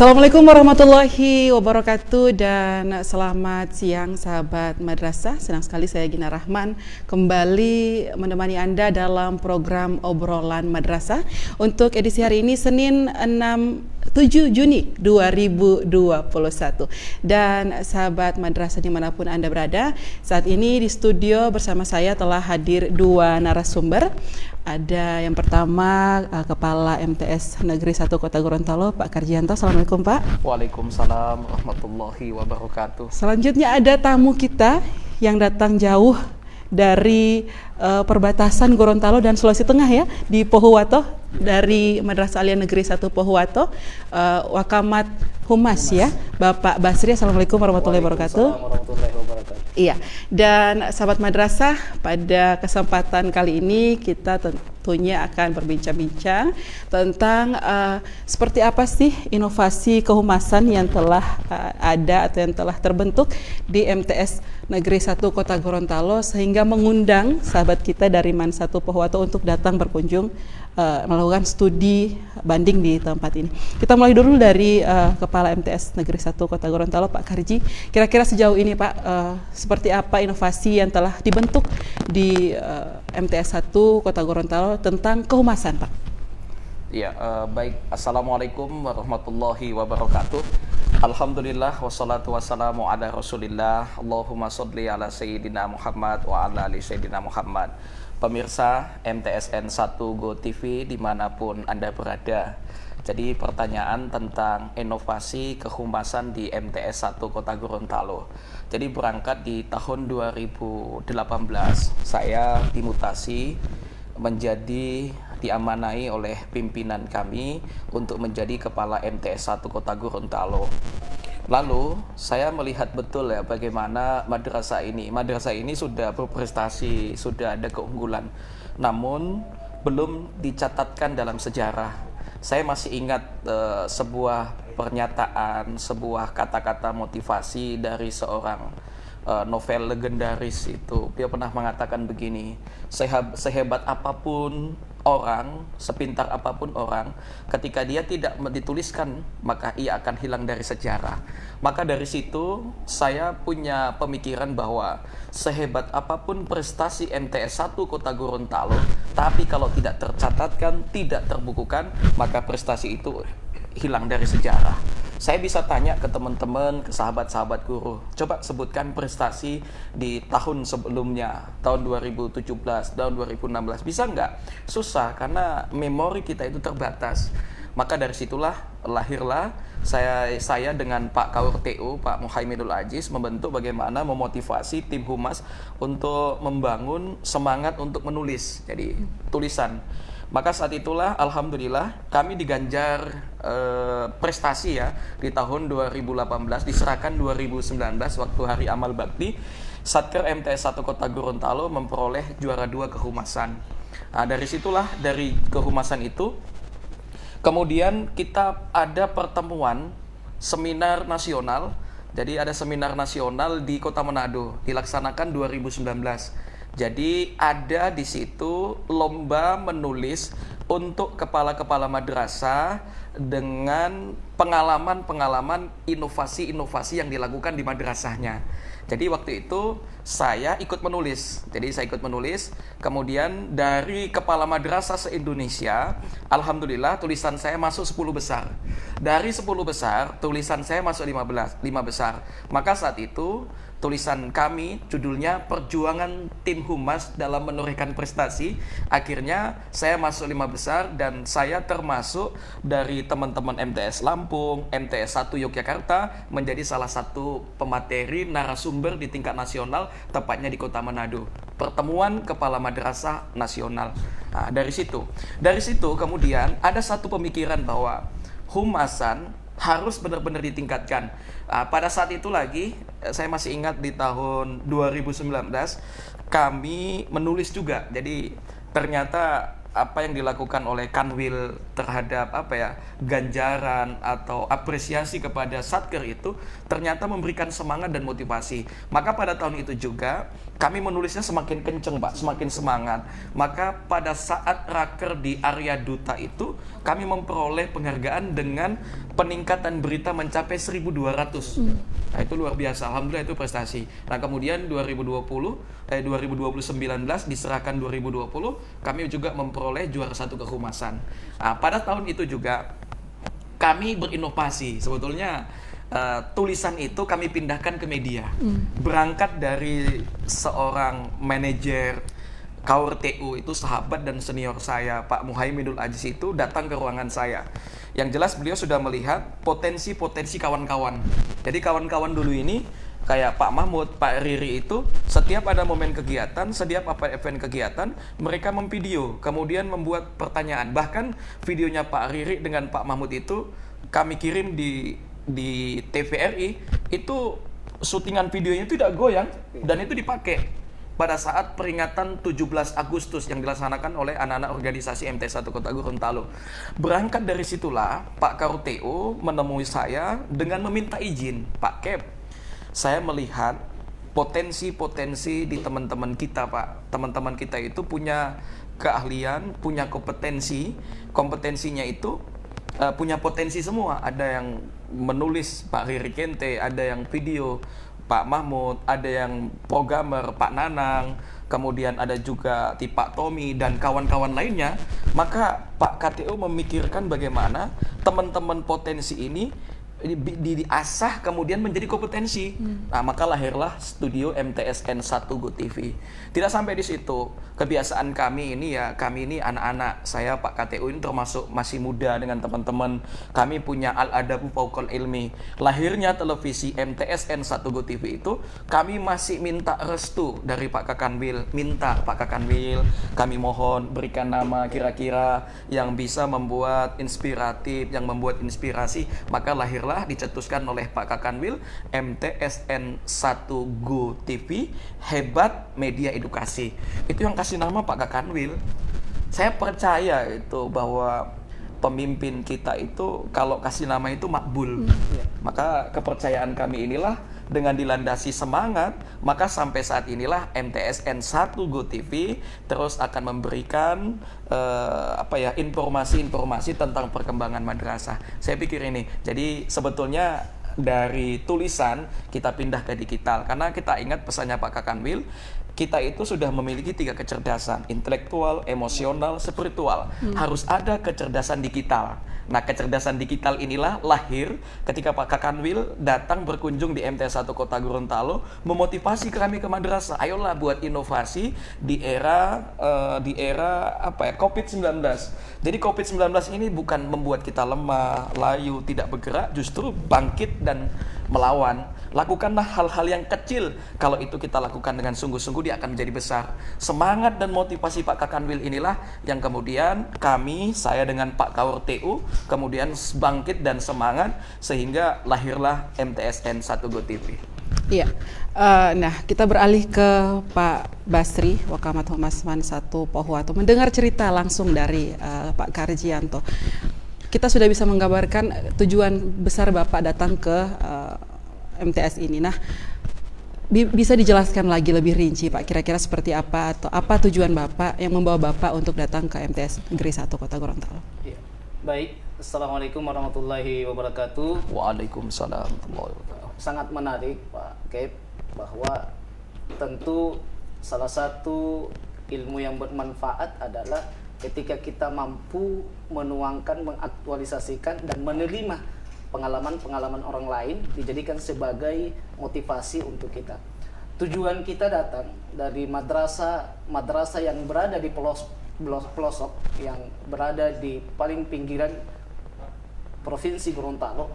Assalamualaikum warahmatullahi wabarakatuh dan selamat siang sahabat madrasah. Senang sekali saya Gina Rahman kembali menemani Anda dalam program obrolan madrasah untuk edisi hari ini Senin 7 Juni 2021. Dan sahabat madrasah dimanapun Anda berada, saat ini di studio bersama saya telah hadir dua narasumber. Ada yang pertama Kepala MTS Negeri 1 Kota Gorontalo, Pak Karjianto. Assalamualaikum Pak. Waalaikumsalam warahmatullahi wabarakatuh. Selanjutnya ada tamu kita yang datang jauh dari perbatasan Gorontalo dan Sulawesi Tengah ya, di Pohuwato, dari Madrasah Aliyah Negeri 1 Pohuwato, Wakamat Humas ya, Bapak Basri. Assalamualaikum warahmatullahi wabarakatuh. Iya, dan sahabat madrasah, pada kesempatan kali ini kita tentunya akan berbincang-bincang tentang seperti apa sih inovasi kehumasan yang telah ada atau yang telah terbentuk di MTS Negeri 1 Kota Gorontalo, sehingga mengundang sahabat kita dari MAN 1 Pohuwato untuk datang berkunjung melakukan studi banding di tempat ini. Kita mulai dulu dari Kepala MTS Negeri 1 Kota Gorontalo, Pak Karji. Kira-kira sejauh ini Pak, seperti apa inovasi yang telah dibentuk di MTS 1 Kota Gorontalo tentang kehumasan Pak? Ya, baik. Assalamualaikum warahmatullahi wabarakatuh. Alhamdulillah wassalatu wassalamu ala rasulillah. Allahumma sholli ala sayyidina Muhammad wa ala ali sayyidina Muhammad. Pemirsa MTSN 1 Go TV dimanapun Anda berada. Jadi pertanyaan tentang inovasi kehumasan di MTS 1 Kota Gorontalo. Jadi berangkat di tahun 2018 saya dimutasi menjadi diamanai oleh pimpinan kami untuk menjadi Kepala MTS 1 Kota Gorontalo. Lalu saya melihat betul ya bagaimana madrasah ini sudah berprestasi, sudah ada keunggulan, namun belum dicatatkan dalam sejarah. Saya masih ingat sebuah pernyataan, sebuah kata-kata motivasi dari seorang novel legendaris itu. Dia pernah mengatakan begini, sehebat apapun orang, sepintar apapun orang, ketika dia tidak dituliskan, maka ia akan hilang dari sejarah. Maka dari situ saya punya pemikiran bahwa sehebat apapun prestasi MTS 1 Kota Gorontalo, tapi kalau tidak tercatatkan, tidak terbukukan, maka prestasi itu hilang dari sejarah. Saya bisa tanya ke teman-teman, ke sahabat-sahabat guru, coba sebutkan prestasi di tahun sebelumnya, tahun 2017, tahun 2016. Bisa nggak? Susah, karena memori kita itu terbatas. Maka dari situlah lahirlah saya dengan Pak Kaur TU, Pak Muhaiminul Aziz, membentuk bagaimana memotivasi tim humas untuk membangun semangat untuk menulis, jadi tulisan. Maka saat itulah alhamdulillah kami diganjar prestasi ya di tahun 2018, diserahkan 2019 waktu Hari Amal Bakti, Satker MTS 1 Kota Gorontalo memperoleh juara 2 kehumasan. Nah, dari situlah, dari kehumasan itu kemudian kita ada pertemuan seminar nasional. Jadi ada seminar nasional di Kota Manado dilaksanakan 2019. Jadi ada di situ lomba menulis untuk kepala-kepala madrasah dengan pengalaman-pengalaman inovasi-inovasi yang dilakukan di madrasahnya. Jadi waktu itu saya ikut menulis. Kemudian dari kepala madrasah se-Indonesia, alhamdulillah tulisan saya masuk 10 besar. Dari 10 besar, tulisan saya masuk 5 besar. Maka saat itu tulisan kami judulnya Perjuangan Tim Humas dalam Menorehkan Prestasi. Akhirnya saya masuk 5 besar dan saya termasuk dari teman-teman MTS Lampung, MTS 1 Yogyakarta menjadi salah satu pemateri narasumber di tingkat nasional, tepatnya di Kota Manado. Pertemuan Kepala Madrasah Nasional. Nah, dari situ kemudian ada satu pemikiran bahwa humasan harus benar-benar ditingkatkan. Pada saat itu lagi, saya masih ingat di tahun 2019 kami menulis juga. Jadi ternyata apa yang dilakukan oleh Kanwil terhadap ganjaran atau apresiasi kepada Satker itu ternyata memberikan semangat dan motivasi. Maka pada tahun itu juga kami menulisnya semakin kenceng Pak, semakin semangat. Maka pada saat raker di Arya Duta itu kami memperoleh penghargaan dengan peningkatan berita mencapai 1.200. Nah, itu luar biasa. Alhamdulillah itu prestasi. Nah, kemudian 2019 diserahkan 2020, kami juga memperoleh juara 1 kehumasan. Nah, pada tahun itu juga kami berinovasi. Sebetulnya tulisan itu kami pindahkan ke media. Berangkat dari seorang manajer Kaur TU, itu sahabat dan senior saya, Pak Muhaiminul Aziz, itu datang ke ruangan saya. Yang jelas beliau sudah melihat potensi-potensi kawan-kawan. Jadi kawan-kawan dulu ini kayak Pak Mahmud, Pak Riri itu setiap ada momen kegiatan, setiap apa event kegiatan, mereka memvideo, kemudian membuat pertanyaan. Bahkan videonya Pak Riri dengan Pak Mahmud itu kami kirim di TVRI, itu syutingan videonya itu tidak goyang dan itu dipakai pada saat peringatan 17 Agustus yang dilaksanakan oleh anak-anak organisasi MT1 Kota Gorontalo. Berangkat dari situlah Pak Kaur TU menemui saya dengan meminta izin, Pak Kep, saya melihat potensi-potensi di teman-teman kita, Pak. Teman-teman kita itu punya keahlian, punya kompetensi, kompetensinya itu punya potensi semua. Ada yang menulis, Pak Riri Kente, ada yang video, Pak Mahmud, ada yang programmer, Pak Nanang, kemudian ada juga Pak Tommy dan kawan-kawan lainnya. Maka Pak KTU memikirkan bagaimana teman-teman potensi ini diasah kemudian menjadi kompetensi. Nah, maka lahirlah studio MTSN 1 Go TV. Tidak sampai di situ. Kebiasaan kami ini anak-anak, saya Pak KTU ini termasuk masih muda dengan teman-teman. Kami punya al-adabu fauqal ilmi. Lahirnya televisi MTSN 1 Go TV itu kami masih minta restu dari Pak Kakanwil. Minta Pak Kakanwil, kami mohon berikan nama kira-kira yang bisa membuat inspiratif, yang membuat inspirasi. Maka lahirlah dicetuskan oleh Pak Kakanwil MTSN 1 Go TV, hebat media edukasi. Itu yang kasih nama Pak Kakanwil. Saya percaya itu bahwa pemimpin kita itu kalau kasih nama itu makbul. Maka kepercayaan kami inilah dengan dilandasi semangat, maka sampai saat inilah MTSN 1 Go TV terus akan memberikan informasi-informasi tentang perkembangan madrasah. Saya pikir ini. Jadi sebetulnya dari tulisan kita pindah ke digital karena kita ingat pesannya Pak Kakanwil, kita itu sudah memiliki 3 kecerdasan, intelektual, emosional, spiritual. Harus ada kecerdasan digital. Nah, kecerdasan digital inilah lahir ketika Pak Kakanwil datang berkunjung di MT1 Kota Gorontalo, memotivasi kami ke madrasah. Ayolah buat inovasi di era COVID-19. Jadi COVID-19 ini bukan membuat kita lemah, layu, tidak bergerak, justru bangkit dan melawan. Lakukanlah hal-hal yang kecil. Kalau itu kita lakukan dengan sungguh-sungguh, dia akan menjadi besar. Semangat dan motivasi Pak Kakanwil inilah yang kemudian saya dengan Pak Kaur TU kemudian bangkit dan semangat sehingga lahirlah MTSN 1 Go TV. Iya. Nah, kita beralih ke Pak Basri, Wakamat Humas Man 1 Pohuwato. Mendengar cerita langsung dari Pak Karjianto. Kita sudah bisa menggambarkan tujuan besar Bapak datang ke MTS ini. Nah, bisa dijelaskan lagi lebih rinci Pak, kira-kira seperti apa atau apa tujuan Bapak yang membawa Bapak untuk datang ke MTS Negeri 1 Kota Gorontalo? Ya. Baik, Assalamualaikum warahmatullahi wabarakatuh. Waalaikumsalam warahmatullahi wabarakatuh. Sangat menarik Pak Kep, bahwa tentu salah satu ilmu yang bermanfaat adalah ketika kita mampu menuangkan, mengaktualisasikan dan menerima pengalaman-pengalaman orang lain dijadikan sebagai motivasi untuk kita. Tujuan kita datang dari madrasah yang berada di pelosok, yang berada di paling pinggiran Provinsi Gorontalo.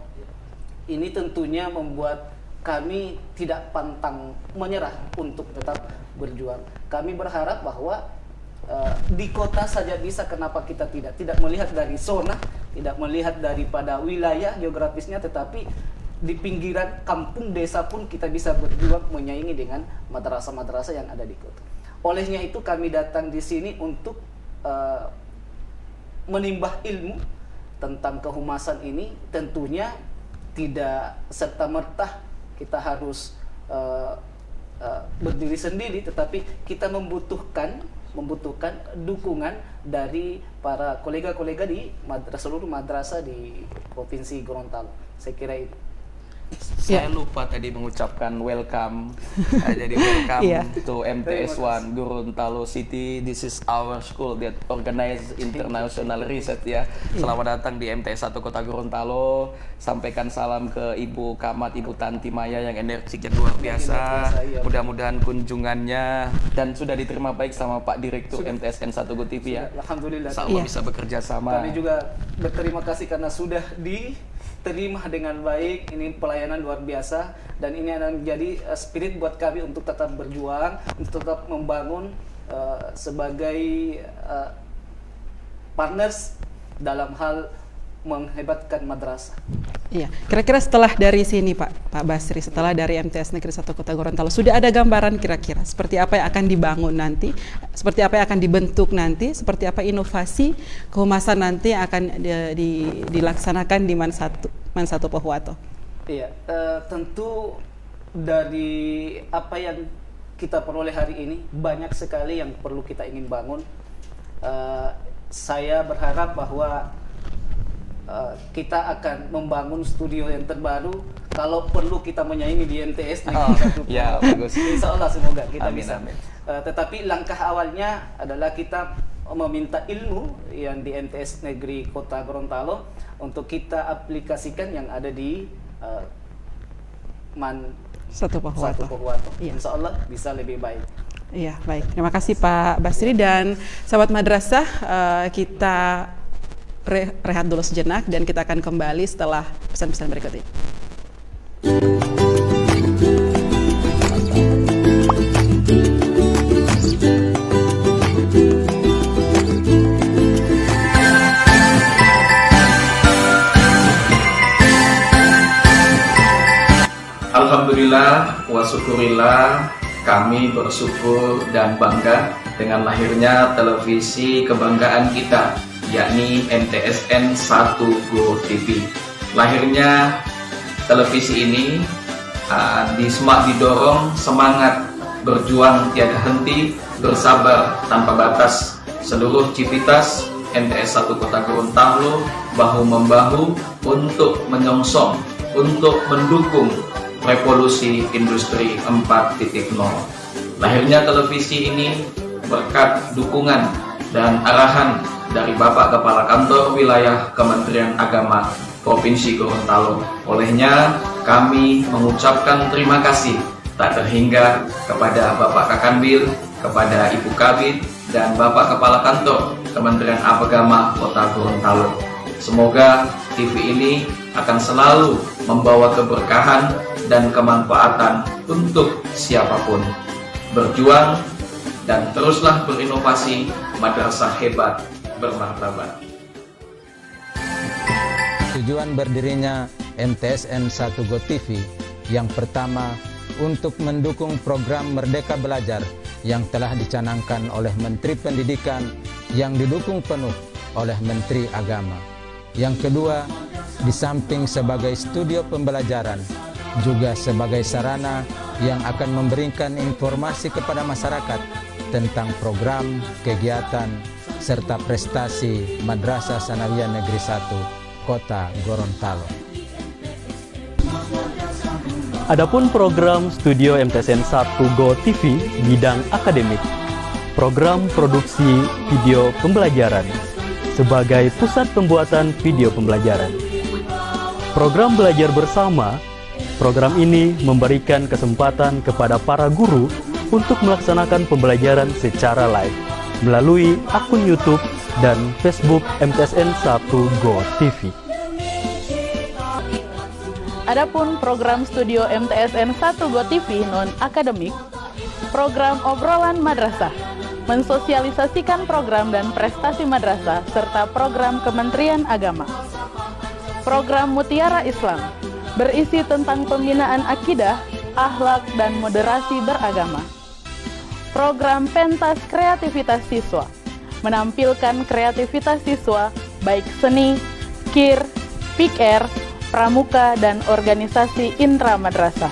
Ini tentunya membuat kami tidak pantang menyerah untuk tetap berjuang. Kami berharap bahwa di kota saja bisa, kenapa kita tidak melihat dari zona, tidak melihat daripada wilayah geografisnya, tetapi di pinggiran kampung desa pun kita bisa berjuang menyaingi dengan madrasah-madrasah yang ada di kota. Olehnya itu kami datang di sini untuk menimbah ilmu tentang kehumasan ini. Tentunya tidak serta-merta kita harus berdiri sendiri, tetapi kita membutuhkan membutuhkan dukungan dari para kolega-kolega di seluruh madrasah di Provinsi Gorontalo. Saya kira itu. Saya lupa tadi mengucapkan welcome. Jadi welcome to MTS 1 Gorontalo City. This is our school that organize international research ya. Selamat datang di MTS 1 Kota Gorontalo. Sampaikan salam ke Ibu Kamat, Ibu Tanti Maya yang energik dan luar biasa. Mudah-mudahan kunjungannya dan sudah diterima baik sama Pak Direktur MTSN 1 Go TV ya. Alhamdulillah. Insya bisa bekerja sama. Kami juga berterima kasih karena sudah diterima dengan baik. Ini pelayanan luar biasa dan ini akan menjadi spirit buat kami untuk tetap berjuang, untuk tetap membangun sebagai partners dalam hal menghebatkan madrasah. Iya, kira-kira setelah dari sini Pak Basri, setelah dari MTS Negeri 1 Kota Gorontalo, sudah ada gambaran kira-kira seperti apa yang akan dibangun nanti, seperti apa yang akan dibentuk nanti, seperti apa inovasi kehumasan nanti yang akan dilaksanakan di Man 1 Pohuwato? Iya, tentu dari apa yang kita peroleh hari ini banyak sekali yang perlu kita ingin bangun. Saya berharap bahwa kita akan membangun studio yang terbaru. Kalau perlu kita menyaingi di MTS Negeri 1. Ya, bagus. Insya Allah semoga kita amin, bisa. Amin. Tetapi langkah awalnya adalah kita meminta ilmu yang di MTS Negeri Kota Gorontalo untuk kita aplikasikan yang ada di Man 1 Pohuwato. Iya. Insya Allah bisa lebih baik. Iya, baik. Terima kasih Pak Basri dan sahabat madrasah. Kita rehat dulu sejenak dan kita akan kembali setelah pesan-pesan berikut ini. Alhamdulillah wa syukurillah, kami bersyukur dan bangga dengan lahirnya televisi kebanggaan kita, yakni MTSN 1 Go TV. Lahirnya televisi ini didorong semangat berjuang tiada henti, bersabar tanpa batas. Seluruh civitas MTS 1 Kota Gorontalo bahu-membahu untuk menyongsong, untuk mendukung revolusi industri 4.0. Lahirnya televisi ini berkat dukungan dan arahan dari Bapak Kepala Kantor Wilayah Kementerian Agama Provinsi Gorontalo. Olehnya kami mengucapkan terima kasih tak terhingga kepada Bapak Kakanwil, kepada Ibu Kabid, dan Bapak Kepala Kantor Kementerian Agama Kota Gorontalo. Semoga TV ini akan selalu membawa keberkahan dan kemanfaatan untuk siapapun. Berjuang dan teruslah berinovasi, madrasah hebat bermartabat. Tujuan berdirinya MTSN 1 Go TV yang pertama untuk mendukung program Merdeka Belajar yang telah dicanangkan oleh Menteri Pendidikan yang didukung penuh oleh Menteri Agama. Yang kedua, di samping sebagai studio pembelajaran, juga sebagai sarana yang akan memberikan informasi kepada masyarakat tentang program, kegiatan, serta prestasi Madrasah Sanawiyah Negeri 1 Kota Gorontalo. Adapun program studio MTSN 1 Go TV bidang akademik, program produksi video pembelajaran sebagai pusat pembuatan video pembelajaran. Program belajar bersama, program ini memberikan kesempatan kepada para guru untuk melaksanakan pembelajaran secara live melalui akun YouTube dan Facebook MTSN 1 Go TV. Adapun program studio MTSN 1 Go TV non-akademik, program obrolan madrasah, mensosialisasikan program dan prestasi madrasah serta program Kementerian Agama. Program Mutiara Islam, berisi tentang pembinaan akidah, akhlak, dan moderasi beragama. Program Pentas Kreativitas Siswa, menampilkan kreativitas siswa baik seni, kir, pikir, pramuka, dan organisasi intramadrasah.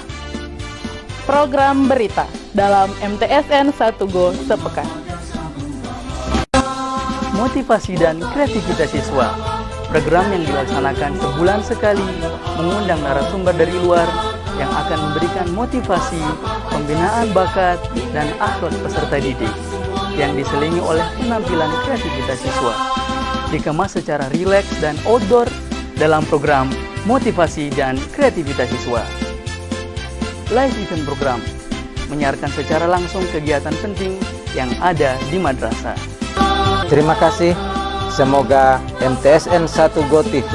Program berita dalam MTSN 1 Go sepekan. motivasi dan kreativitas siswa. Program yang dilaksanakan sebulan sekali mengundang narasumber dari luar yang akan memberikan motivasi, pembinaan bakat, dan akhlak peserta didik yang diselingi oleh penampilan kreativitas siswa. Dikemas secara rileks dan outdoor dalam program motivasi dan kreativitas siswa. Live event program menyiarkan secara langsung kegiatan penting yang ada di madrasah. Terima kasih. Semoga MTSN 1 Go TV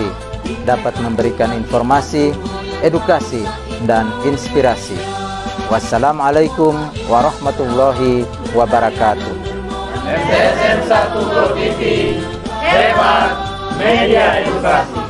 dapat memberikan informasi, edukasi, dan inspirasi. Wassalamualaikum warahmatullahi wabarakatuh. MTSN 1 Go TV, hebat media edukasi.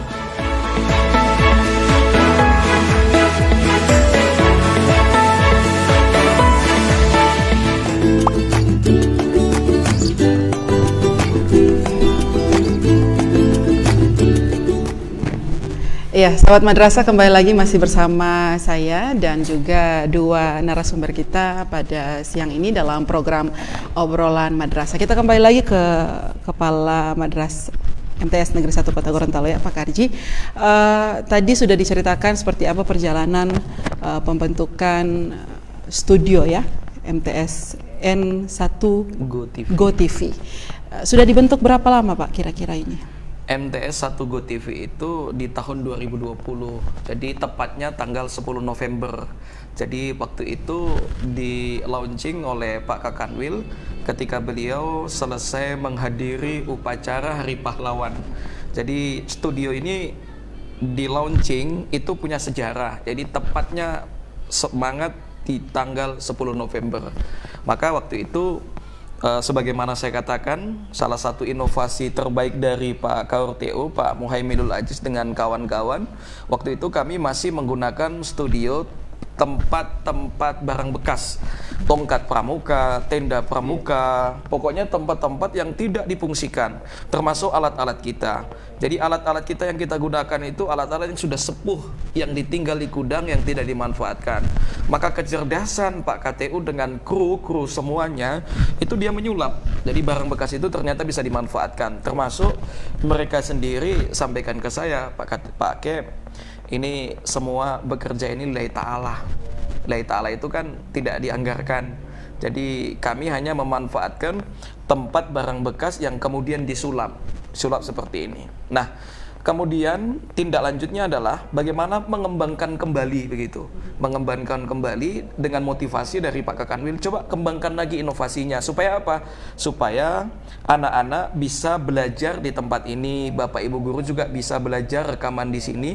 Ya, sahabat madrasah, kembali lagi masih bersama saya dan juga dua narasumber kita pada siang ini dalam program obrolan madrasah. Kita kembali lagi ke Kepala Madrasah MTS Negeri 1 Kota Gorontalo ya, Pak Karji. Tadi sudah diceritakan seperti apa perjalanan pembentukan studio ya MTSN 1 Go TV. Sudah dibentuk berapa lama Pak kira-kira ini? MTS 1 Go TV itu di tahun 2020, jadi tepatnya tanggal 10 November. Jadi waktu itu di launching oleh Pak Kakanwil ketika beliau selesai menghadiri upacara Hari Pahlawan. Jadi studio ini di launching itu punya sejarah, jadi tepatnya semangat di tanggal 10 November. Maka waktu itu sebagaimana saya katakan, salah satu inovasi terbaik dari Pak KURTU, Pak Muhaiminul Aziz dengan kawan-kawan, waktu itu kami masih menggunakan studio tempat-tempat barang bekas, tongkat pramuka, tenda pramuka, pokoknya tempat-tempat yang tidak difungsikan, termasuk alat-alat kita. Jadi alat-alat kita yang kita gunakan itu alat-alat yang sudah sepuh, yang ditinggal di gudang, yang tidak dimanfaatkan. Maka kecerdasan Pak KTU dengan kru semuanya, itu dia menyulap. Jadi barang bekas itu ternyata bisa dimanfaatkan, termasuk mereka sendiri sampaikan ke saya, Pak Kep, ini semua bekerja ini lillahi ta'ala. Lillahi ta'ala itu kan tidak dianggarkan. Jadi kami hanya memanfaatkan tempat barang bekas yang kemudian disulap seperti ini. Nah, kemudian tindak lanjutnya adalah bagaimana mengembangkan kembali begitu. Mengembangkan kembali dengan motivasi dari Pak Kakanwil, coba kembangkan lagi inovasinya. Supaya apa? Supaya anak-anak bisa belajar di tempat ini, Bapak Ibu guru juga bisa belajar rekaman di sini.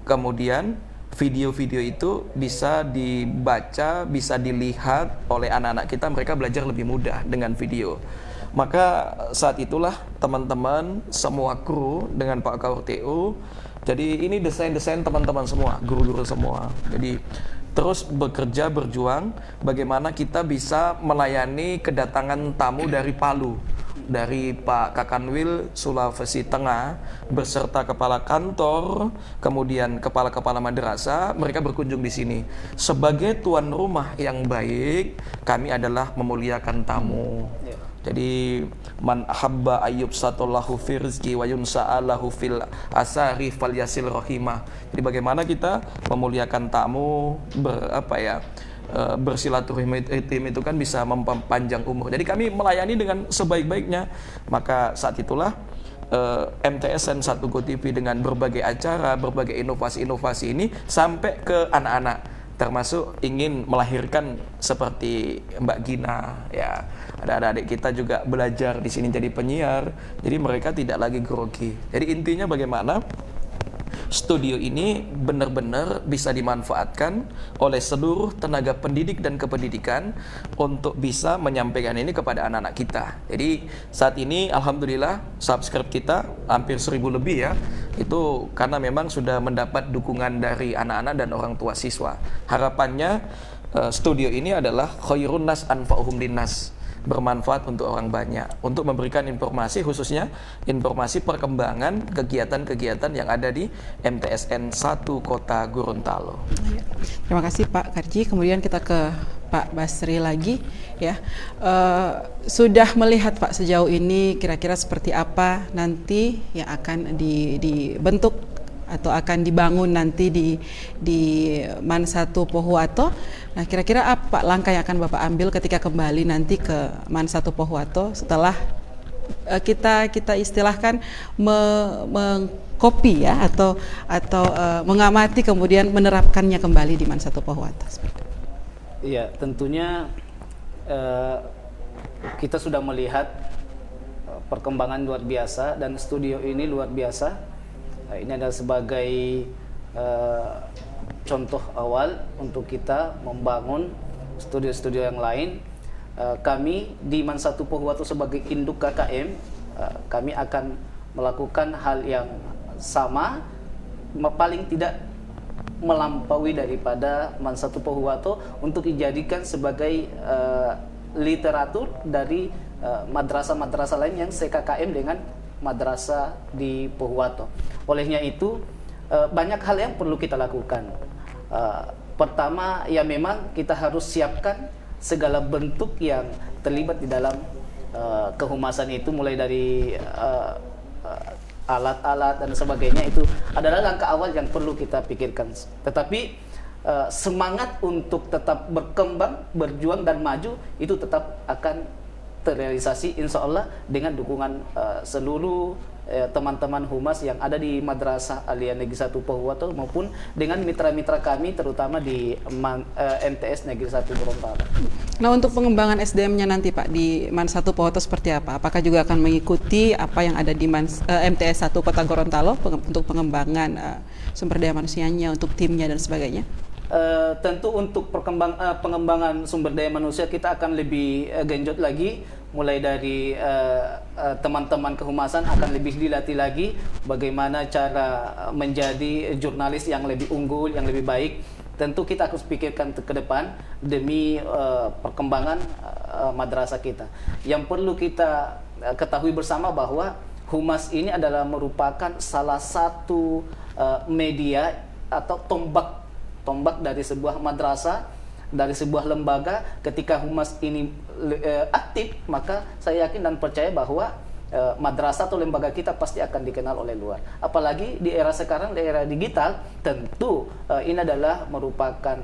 Kemudian video-video itu bisa dibaca, bisa dilihat oleh anak-anak kita, mereka belajar lebih mudah dengan video. Maka saat itulah teman-teman semua kru dengan Pak KURTU, jadi ini desain-desain teman-teman semua, guru-guru semua. Jadi terus bekerja, berjuang bagaimana kita bisa melayani kedatangan tamu dari Palu, dari Pak Kakanwil Sulawesi Tengah beserta kepala kantor, kemudian kepala-kepala madrasah, mereka berkunjung di sini. Sebagai tuan rumah yang baik, kami adalah memuliakan tamu. Jadi man habba ayyub satullahu fi rizqi wa yunsa'alahu fil asari falyasil rahimah. Jadi bagaimana kita memuliakan tamu, bersilaturahmi itu kan bisa mempanjang umur. Jadi kami melayani dengan sebaik-baiknya. Maka saat itulah MTSN 1 Go TV dengan berbagai acara, berbagai inovasi-inovasi ini sampai ke anak-anak, termasuk ingin melahirkan seperti Mbak Gina ya. Ada adik-adik kita juga belajar di sini jadi penyiar. Jadi mereka tidak lagi grogi. Jadi intinya bagaimana studio ini benar-benar bisa dimanfaatkan oleh seluruh tenaga pendidik dan kependidikan untuk bisa menyampaikan ini kepada anak-anak kita. Jadi saat ini alhamdulillah subscribe kita hampir 1000 lebih ya. Itu karena memang sudah mendapat dukungan dari anak-anak dan orang tua siswa. Harapannya studio ini adalah khairun nas anfa'uhum linnas, bermanfaat untuk orang banyak, untuk memberikan informasi, khususnya informasi perkembangan kegiatan-kegiatan yang ada di MTSN 1 Kota Gorontalo. Terima kasih Pak Karji. Kemudian kita ke Pak Basri lagi ya. Sudah melihat Pak sejauh ini kira-kira seperti apa nanti yang akan dibentuk atau akan dibangun nanti di MAN 1 Pohuwato. Nah, kira-kira apa langkah yang akan Bapak ambil ketika kembali nanti ke MAN 1 Pohuwato setelah kita istilahkan mengcopy ya atau mengamati kemudian menerapkannya kembali di MAN 1 Pohuwato. Iya, tentunya kita sudah melihat perkembangan luar biasa dan studio ini luar biasa. Ini adalah sebagai contoh awal untuk kita membangun studio-studio yang lain. Kami di MAN 1 Pohuwato sebagai induk KKM, kami akan melakukan hal yang sama, paling tidak melampaui daripada MAN 1 Pohuwato untuk dijadikan sebagai literatur dari madrasah-madrasah lain yang se-KKM dengan madrasah di Pohuwato. Olehnya itu banyak hal yang perlu kita lakukan. Pertama, ya memang kita harus siapkan segala bentuk yang terlibat di dalam kehumasan itu, mulai dari alat-alat dan sebagainya. Itu adalah langkah awal yang perlu kita pikirkan. Tetapi semangat untuk tetap berkembang, berjuang dan maju itu tetap akan terrealisasi insya Allah dengan dukungan seluruh teman-teman humas yang ada di Madrasah Aliyah Negeri 1 Pohuwato maupun dengan mitra-mitra kami terutama di MTS Negeri 1 Gorontalo. Nah, untuk pengembangan SDM-nya nanti Pak di MAN 1 Pohuwato seperti apa? Apakah juga akan mengikuti apa yang ada di MTS 1 Kota Gorontalo untuk pengembangan sumber daya manusianya, untuk timnya dan sebagainya? Tentu untuk pengembangan sumber daya manusia kita akan lebih genjot lagi, mulai dari teman-teman kehumasan akan lebih dilatih lagi bagaimana cara menjadi jurnalis yang lebih unggul, yang lebih baik. Tentu kita harus pikirkan ke depan demi perkembangan madrasah kita. Yang perlu kita ketahui bersama bahwa humas ini adalah merupakan salah satu media atau tombak dari sebuah madrasah, dari sebuah lembaga. Ketika humas ini aktif, maka saya yakin dan percaya bahwa madrasah atau lembaga kita pasti akan dikenal oleh luar. Apalagi di era sekarang, di era digital, tentu ini adalah merupakan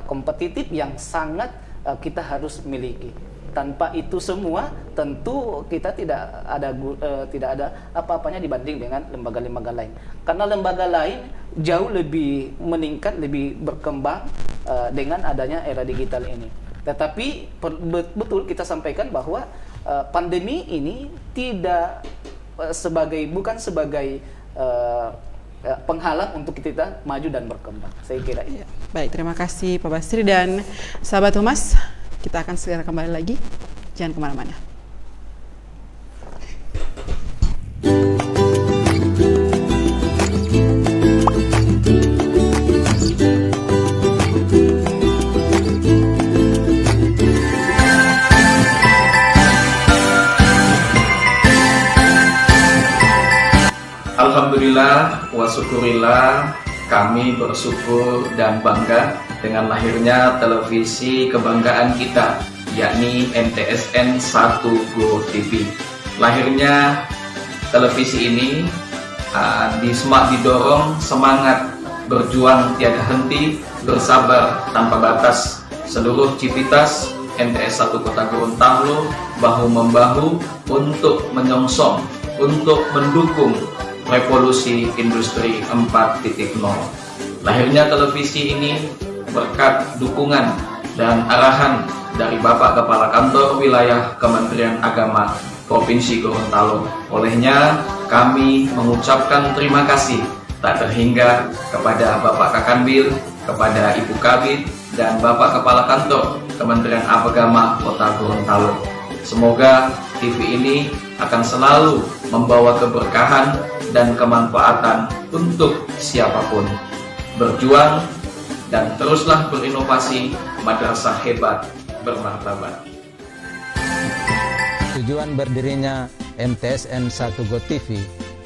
kompetitif yang sangat kita harus miliki. Tanpa itu semua, tentu kita tidak ada apa-apanya dibanding dengan lembaga-lembaga lain. Karena lembaga lain jauh lebih meningkat, lebih berkembang dengan adanya era digital ini. Tetapi betul kita sampaikan bahwa pandemi ini bukan sebagai penghalang untuk kita maju dan berkembang. Saya kira itu. Baik, terima kasih Pak Basri dan sahabat humas. Kita akan segera kembali lagi, jangan kemana-mana. Alhamdulillah wa syukurillah, kami bersyukur dan bangga dengan lahirnya televisi kebanggaan kita, yakni MTSN 1 Go TV. Lahirnya televisi ini didorong semangat berjuang tiada henti, bersabar tanpa batas. Seluruh civitas MTS 1 Kota Gorontalo bahu-membahu untuk menyongsong, untuk mendukung revolusi industri 4.0. Lahirnya televisi ini berkat dukungan dan arahan dari Bapak Kepala Kantor Wilayah Kementerian Agama Provinsi Gorontalo. Olehnya kami mengucapkan terima kasih tak terhingga kepada Bapak Kakanwil, kepada Ibu Kabid, dan Bapak Kepala Kantor Kementerian Agama Kota Gorontalo. Semoga TV ini akan selalu membawa keberkahan dan kemanfaatan untuk siapapun. Berjuang dan teruslah berinovasi, madrasah hebat bermartabat. Tujuan berdirinya MTSN 1 Go TV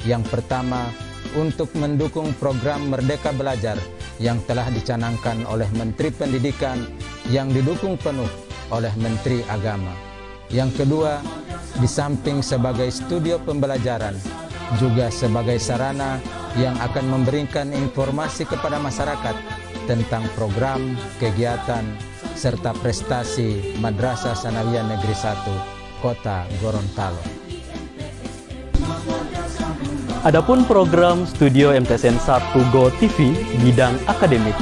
yang pertama untuk mendukung program Merdeka Belajar yang telah dicanangkan oleh Menteri Pendidikan yang didukung penuh oleh Menteri Agama. Yang kedua, di samping sebagai studio pembelajaran, juga sebagai sarana yang akan memberikan informasi kepada masyarakat tentang program, kegiatan, serta prestasi Madrasah Sanawiyah Negeri 1 Kota Gorontalo. Adapun program studio MTSN 1 Go TV bidang akademik,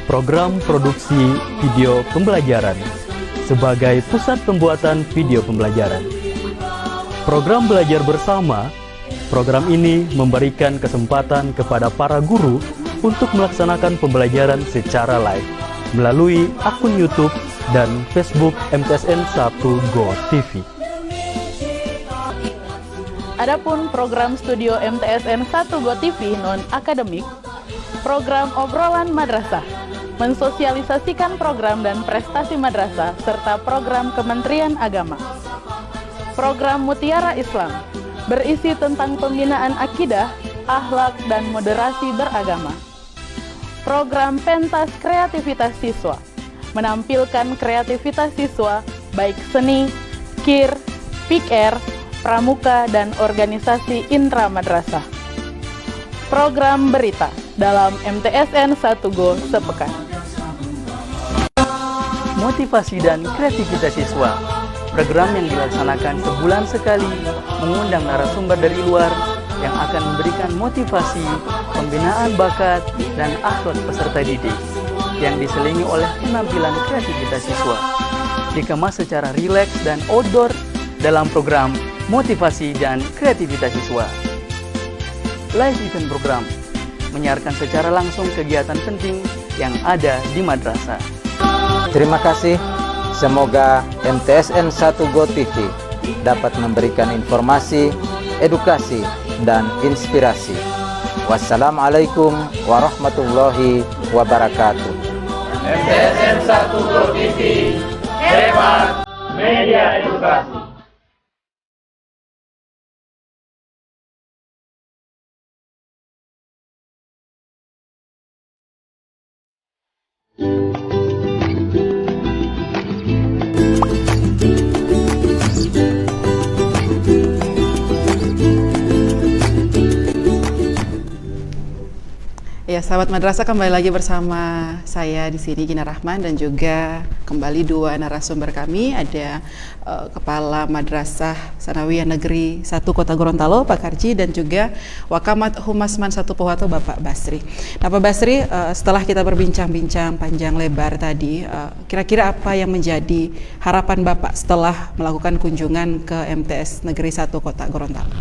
program produksi video pembelajaran sebagai pusat pembuatan video pembelajaran. Program belajar bersama, program ini memberikan kesempatan kepada para guru untuk melaksanakan pembelajaran secara live melalui akun YouTube dan Facebook MTSN 1 Go TV. Adapun program studio MTSN 1 Go TV non-akademik, program obrolan madrasah, mensosialisasikan program dan prestasi madrasah serta program Kementerian Agama. Program Mutiara Islam, berisi tentang pembinaan akidah, akhlak, dan moderasi beragama. Program Pentas Kreativitas Siswa, menampilkan kreativitas siswa baik seni, kir, pikir, pramuka, dan organisasi intramadrasah. Program berita dalam MTSN 1 Go sepekan. Motivasi dan kreativitas siswa, program yang dilaksanakan sebulan sekali, mengundang narasumber dari luar yang akan memberikan motivasi, pembinaan bakat, dan akhlak peserta didik yang diselingi oleh penampilan kreativitas siswa. Dikemas secara rileks dan outdoor dalam program motivasi dan kreativitas siswa. Live event program menyiarkan secara langsung kegiatan penting yang ada di madrasah. Terima kasih. Semoga MTSN 1 Go TV dapat memberikan informasi, edukasi, dan inspirasi. Wassalamualaikum warahmatullahi wabarakatuh. MTSN 1 Go TV, hebat media edukasi. Ya, sahabat madrasah, kembali lagi bersama saya di sini Gina Rahman dan juga kembali dua narasumber kami. Ada Kepala Madrasah Sanawiyah Negeri 1 Kota Gorontalo, Pak Karji, dan juga Wakamat Humasman 1 Pohuwato, Bapak Basri. Nah, Pak Basri, setelah kita berbincang-bincang panjang lebar tadi, kira-kira apa yang menjadi harapan Bapak setelah melakukan kunjungan ke MTS Negeri 1 Kota Gorontalo?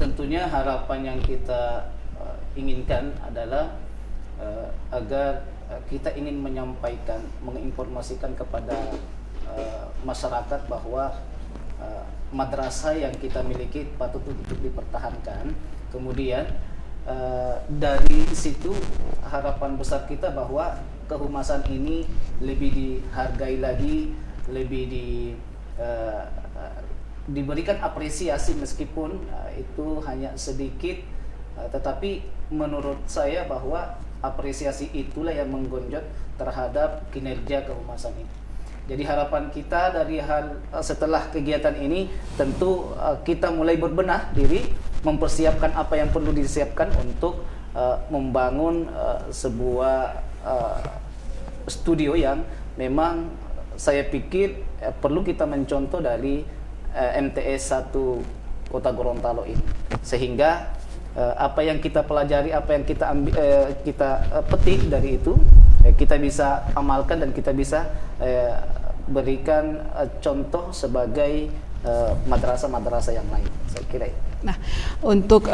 Tentunya harapan yang kita inginkan adalah agar kita ingin menyampaikan, menginformasikan kepada masyarakat bahwa madrasah yang kita miliki patut untuk dipertahankan. Kemudian dari situ harapan besar kita bahwa kehumasan ini lebih dihargai lagi, lebih diberikan apresiasi meskipun itu hanya sedikit, tetapi menurut saya bahwa apresiasi itulah yang menggonjot terhadap kinerja kehumasan ini. Jadi harapan kita dari setelah kegiatan ini tentu kita mulai berbenah diri, mempersiapkan apa yang perlu disiapkan untuk membangun sebuah studio yang memang saya pikir perlu kita mencontoh dari MTS 1 Kota Gorontalo ini, sehingga apa yang kita pelajari, apa yang kita petik dari itu, kita bisa amalkan dan kita bisa berikan contoh sebagai madrasah-madrasah yang lain, saya kira. Nah, untuk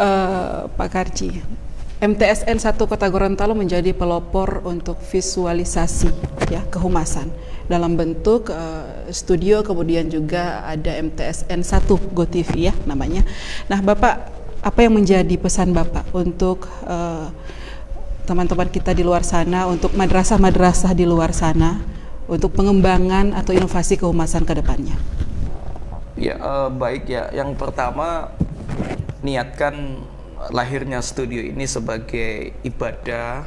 Pak Karji, MTSN 1 Kota Gorontalo menjadi pelopor untuk visualisasi ya kehumasan dalam bentuk studio, kemudian juga ada MTSN 1 Go TV ya namanya. Nah, Bapak, apa yang menjadi pesan Bapak untuk teman-teman kita di luar sana, untuk madrasah-madrasah di luar sana, untuk pengembangan atau inovasi kehumasan ke depannya? Ya, baik ya. Yang pertama, niatkan lahirnya studio ini sebagai ibadah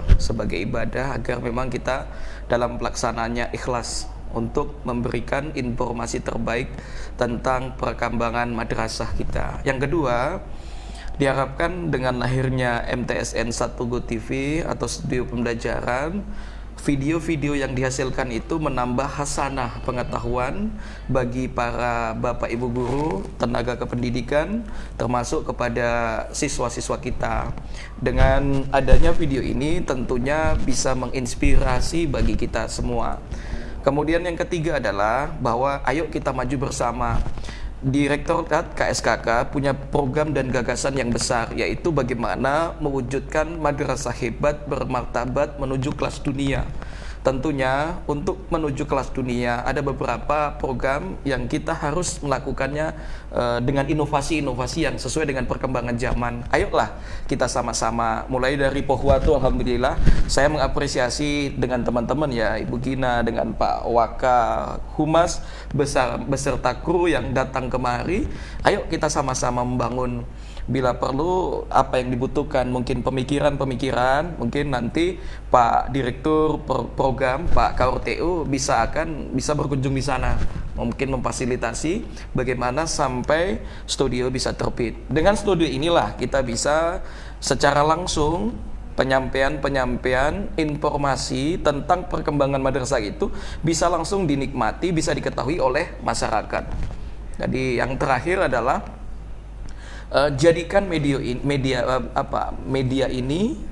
agar memang kita dalam pelaksanaannya ikhlas untuk memberikan informasi terbaik tentang perkembangan madrasah kita. Yang kedua, diharapkan dengan lahirnya MTSN 1 Go TV atau studio pembelajaran, video-video yang dihasilkan itu menambah hasanah pengetahuan bagi para bapak ibu guru, tenaga kependidikan, termasuk kepada siswa-siswa kita. Dengan adanya video ini tentunya bisa menginspirasi bagi kita semua. Kemudian yang ketiga adalah bahwa ayo kita maju bersama. Direktorat KSKK punya program dan gagasan yang besar, yaitu bagaimana mewujudkan madrasah hebat bermartabat menuju kelas dunia. Tentunya untuk menuju kelas dunia ada beberapa program yang kita harus melakukannya dengan inovasi-inovasi yang sesuai dengan perkembangan zaman. Ayolah kita sama-sama, mulai dari Pohuwato, alhamdulillah saya mengapresiasi dengan teman-teman ya, Ibu Gina dengan Pak Waka Humas beserta kru yang datang kemari. Ayo kita sama-sama membangun. Bila perlu apa yang dibutuhkan, mungkin pemikiran-pemikiran, mungkin nanti Pak Direktur Program, Pak KRTU bisa berkunjung di sana, mungkin memfasilitasi bagaimana sampai studio bisa terbit. Dengan studio inilah kita bisa secara langsung penyampaian informasi tentang perkembangan madrasah itu bisa langsung dinikmati, bisa diketahui oleh masyarakat. Jadi yang terakhir adalah jadikan media ini,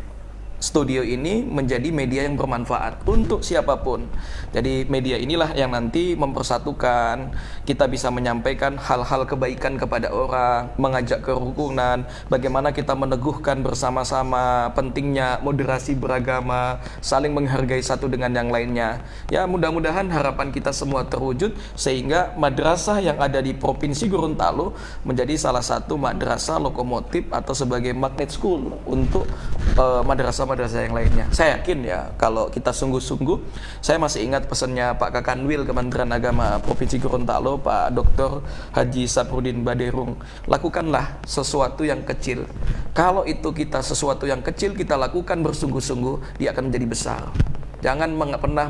studio ini menjadi media yang bermanfaat untuk siapapun. Jadi media inilah yang nanti mempersatukan, kita bisa menyampaikan hal-hal kebaikan kepada orang, mengajak kerukunan, bagaimana kita meneguhkan bersama-sama pentingnya moderasi beragama, saling menghargai satu dengan yang lainnya. Ya, mudah-mudahan harapan kita semua terwujud sehingga madrasah yang ada di Provinsi Gorontalo menjadi salah satu madrasah lokomotif atau sebagai magnet school untuk madrasah-madrasah yang lainnya. Saya yakin ya, kalau kita sungguh-sungguh, saya masih ingat pesannya Pak Kakanwil Kementerian Agama Provinsi Gorontalo, Pak Dr. Haji Saprudin Baderung, lakukanlah sesuatu yang kecil. Kalau itu kita sesuatu yang kecil kita lakukan bersungguh-sungguh, dia akan menjadi besar. Jangan pernah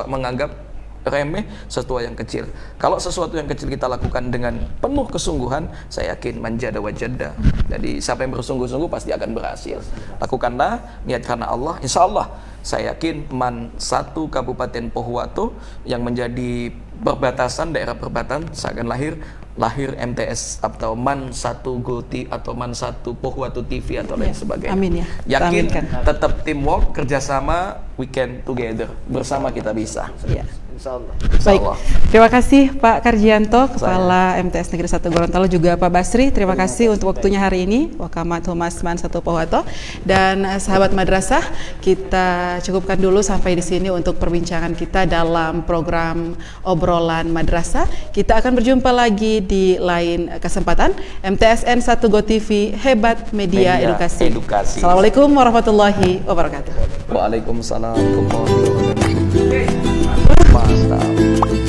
menganggap remeh sesuatu yang kecil. Kalau sesuatu yang kecil kita lakukan dengan penuh kesungguhan, saya yakin manjada wajada. Jadi siapa yang bersungguh-sungguh pasti akan berhasil. Lakukanlah, niat karena Allah, insya Allah saya yakin MAN 1 Kabupaten Pohuwato yang menjadi perbatasan, daerah perbatasan seakan lahir MTS atau MAN 1 Go TV atau MAN 1 Pohuwato TV atau lain sebagainya. Amin ya. Yakin, Aminkan. tetap teamwork, kerjasama, we can together. Bersama kita bisa. Ya. Insyaallah. Baik, terima kasih Pak Karjianto, Kepala MTS Negeri 1 Gorontalo, juga Pak Basri, terima kasih untuk waktunya hari ini, Wakamat Humas MAN 1 Pohuwato. Dan sahabat madrasah, kita cukupkan dulu sampai di sini untuk perbincangan kita dalam program obrolan madrasah. Kita akan berjumpa lagi di lain kesempatan. MTSN 1 Go TV, hebat media edukasi. Assalamualaikum warahmatullahi wabarakatuh. Waalaikumsalam warahmatullahi wabarakatuh. Mantap.